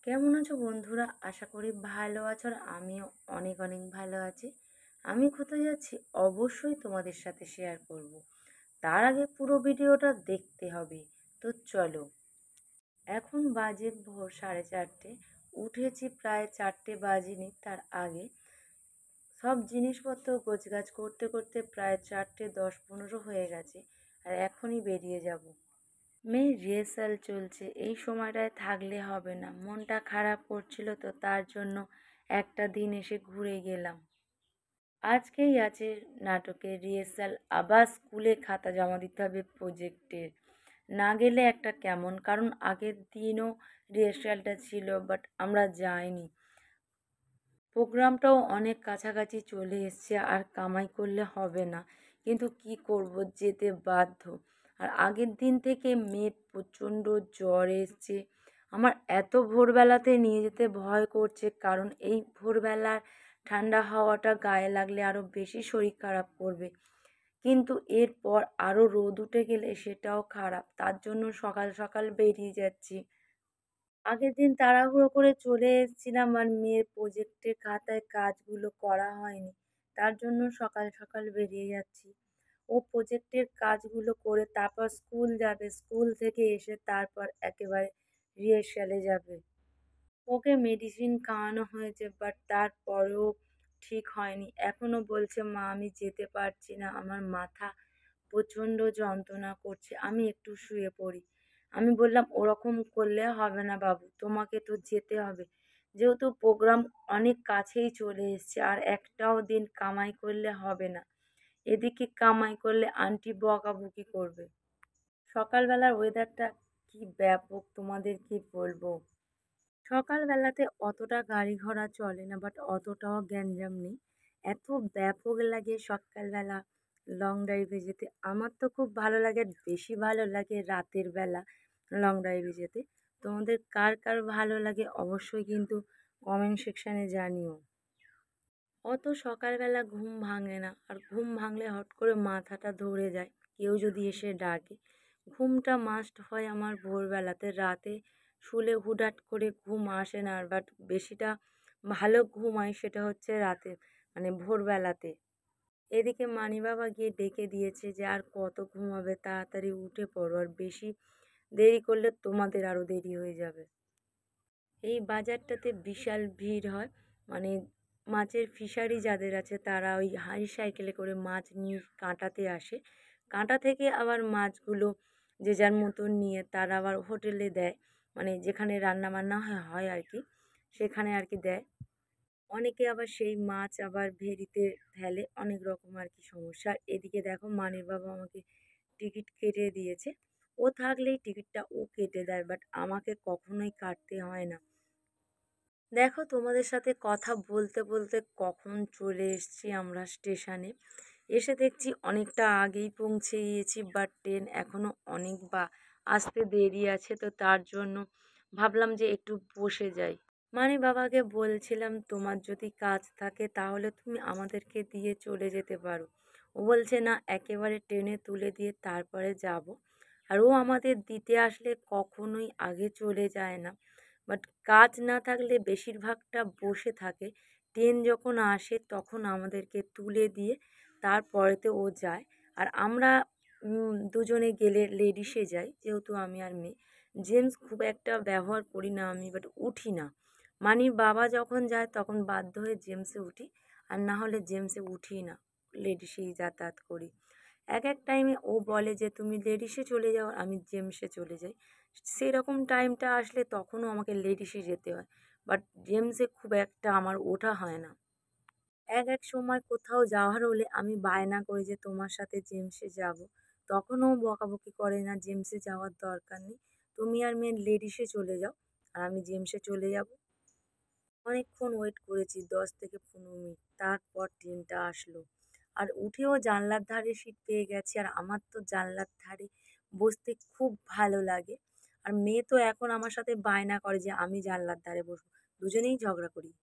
কেমন আছো বন্ধুরা? আশা করি ভালো আছো আর আমিও অনেক অনেক ভালো আছি। আমি কোথায় যাচ্ছি অবশ্যই তোমাদের সাথে শেয়ার করব। তার আগে পুরো ভিডিওটা দেখতে হবে। তো চলো। এখন বাজে ভোর 4:30। উঠেছি প্রায় 4টে বাজেনি তার আগে। সব জিনিসপত্র গোছগাছ করতে করতে প্রায় 4:10-15 হয়ে গেছে। আর এখনই বেরিয়ে যাব। মেয়ের রিহার্সাল চলছে, এই সময়টায় থাকলে হবে না। মনটা খারাপ করছিল তো তার জন্য একটা দিন এসে ঘুরে গেলাম। আজকেই আছে নাটকের রিহার্সাল, আবার স্কুলে খাতা জমা দিতে হবে প্রজেক্টের। না গেলে একটা কেমন, কারণ আগের দিনও রিহার্সালটা ছিল বাট আমরা যাইনি। প্রোগ্রামটাও অনেক কাছাকাছি চলে এসছে, আর কামাই করলে হবে না, কিন্তু কি করব, যেতে বাধ্য। আর আগের দিন থেকে মেয়ে প্রচণ্ড জ্বর এসছে। আমার এত ভোরবেলাতে নিয়ে যেতে ভয় করছে, কারণ এই ভোরবেলার ঠান্ডা হাওয়াটা গায়ে লাগলে আরও বেশি শরীর খারাপ করবে। কিন্তু এরপর আরও রোদ উঠে গেলে সেটাও খারাপ, তার জন্য সকাল সকাল বেরিয়ে যাচ্ছি। আগের দিন তাড়াহুড়ো করে চলে এসেছিলাম আর মেয়ের প্রজেক্টের খাতায় কাজগুলো করা হয়নি, তার জন্য সকাল সকাল বেরিয়ে যাচ্ছি। ও প্রজেক্টের কাজগুলো করে তারপর স্কুল যাবে, স্কুল থেকে এসে তারপর একেবারে রিহার্সালে যাবে। ওকে মেডিসিন খাওয়ানো হয়েছে বাট তারপরেও ঠিক হয়নি, এখনো বলছে মা আমি যেতে পারছি না, আমার মাথা প্রচণ্ড যন্ত্রণা করছে, আমি একটু শুয়ে পড়ি। আমি বললাম ওরকম করলে হবে না বাবু, তোমাকে তো যেতে হবে, যেহেতু প্রোগ্রাম অনেক কাছেই চলে এসছে, আর একটাও দিন কামাই করলে হবে না। এদিকে কামাই করলে আন্টি বকাবকি করবে। সকালবেলার ওয়েদারটা কি ব্যাপক, তোমাদের কি বলবো। সকালবেলাতে অতটা গাড়ি ঘোড়া চলে না বাট অতটাও গ্যাঞ্জাম নেই। এত ব্যাপক লাগে সকালবেলা লং ড্রাইভে যেতে। আমার তো খুব ভালো লাগে, আর বেশি ভালো লাগে রাতের বেলা লং ড্রাইভে যেতে। তোমাদের কার কার ভালো লাগে অবশ্যই কিন্তু কমেন্ট সেকশানে জানিও। অত সকালবেলা ঘুম ভাঙে না, আর ঘুম ভাঙলে হট করে মাথাটা ধরে যায় কেউ যদি এসে ডাকে। ঘুমটা মাস্ট হয় আমার ভোরবেলাতে, রাতে শুলে হুটহাট করে ঘুম আসে না, বাট বেশিটা ভালো ঘুম হয় সেটা হচ্ছে রাতে, মানে ভোরবেলাতে। এদিকে মানি বাবা গিয়ে ডেকে দিয়েছে যে আর কত ঘুমাবে, তাড়াতাড়ি উঠে পড়ো, আর বেশি দেরি করলে তোমাদের আরও দেরি হয়ে যাবে। এই বাজারটাতে বিশাল ভিড় হয়, মানে মাছের ফিশারি যাদের আছে তারা ওই হাঁড়ি সাইকেলে করে মাছ নিয়ে কাঁটাতে আসে। কাঁটা থেকে আবার মাছগুলো যে যার মতন নিয়ে তারা আবার হোটেলে দেয়, মানে যেখানে রান্না বান্না হয় আর কি, সেখানে আর কি দেয়। অনেকে আবার সেই মাছ আবার ভেরিতে ফেলে, অনেক রকম আর কি সমস্যা। আর এদিকে দেখো মানির বাবা আমাকে টিকিট কেটে দিয়েছে। ও থাকলেই টিকিটটা ও কেটে দেয়, বাট আমাকে কখনোই কাটতে হয় না। দেখো তোমাদের সাথে কথা বলতে বলতে কখন চলে এসেছি আমরা স্টেশনে। এসে দেখছি অনেকটা আগেই পৌঁছে গিয়েছি, বাট ট্রেন এখনও অনেক আসতে দেরি আছে, তো তার জন্য ভাবলাম যে একটু বসে যাই। মানে বাবাকে বলছিলাম তোমার যদি কাজ থাকে তাহলে তুমি আমাদেরকে দিয়ে চলে যেতে পারো। ও বলছে না, একেবারে ট্রেনে তুলে দিয়ে তারপরে যাব। আর ও আমাদের দিতে আসলে কখনোই আগে চলে যায় না, বাট কাজ না থাকলে বেশিরভাগটা বসে থাকে। ট্রেন যখন আসে তখন আমাদেরকে তুলে দিয়ে তারপরেতে ও যায়। আর আমরা দুজনে গেলে লেডিসে যাই, যেহেতু আমি আর মেয়ে। জেন্টস খুব একটা ব্যবহার করি না আমি, বাট উঠি না। মানির বাবা যখন যায় তখন বাধ্য হয়ে জেমসে উঠি, আর না হলে জেমসে উঠি না, লেডিসেই যাতায়াত করি। এক এক টাইমে ও বলে যে তুমি লেডিসে চলে যাও, আমি জেমসে চলে যাই। সেরকম টাইমটা আসলে তখনও আমাকে লেডিসে যেতে হয়, বাট জেমসে খুব একটা আমার ওঠা হয় না। এক এক সময় কোথাও যাওয়ার হলে আমি বায়না করি যে তোমার সাথে জেমসে যাব, তখনও বকাবকি করে না, জেমসে যাওয়ার দরকার নেই, তুমি আর মেয়ে লেডিসে চলে যাও, আর আমি জেমসে চলে যাব। অনেকক্ষণ ওয়েট করেছি, 10 থেকে 15 মিনিট, তারপর ট্রেনটা আসলো। আর উঠেও জানলার ধারে সিট পেয়ে গেছি, আর আমার তো জানলার ধারে বসতে খুব ভালো লাগে। আর মেয়ে তো এখন আমার সাথে বায়না করে যে আমি জানলার ধারে বসবো, দুজনেই ঝগড়া করি।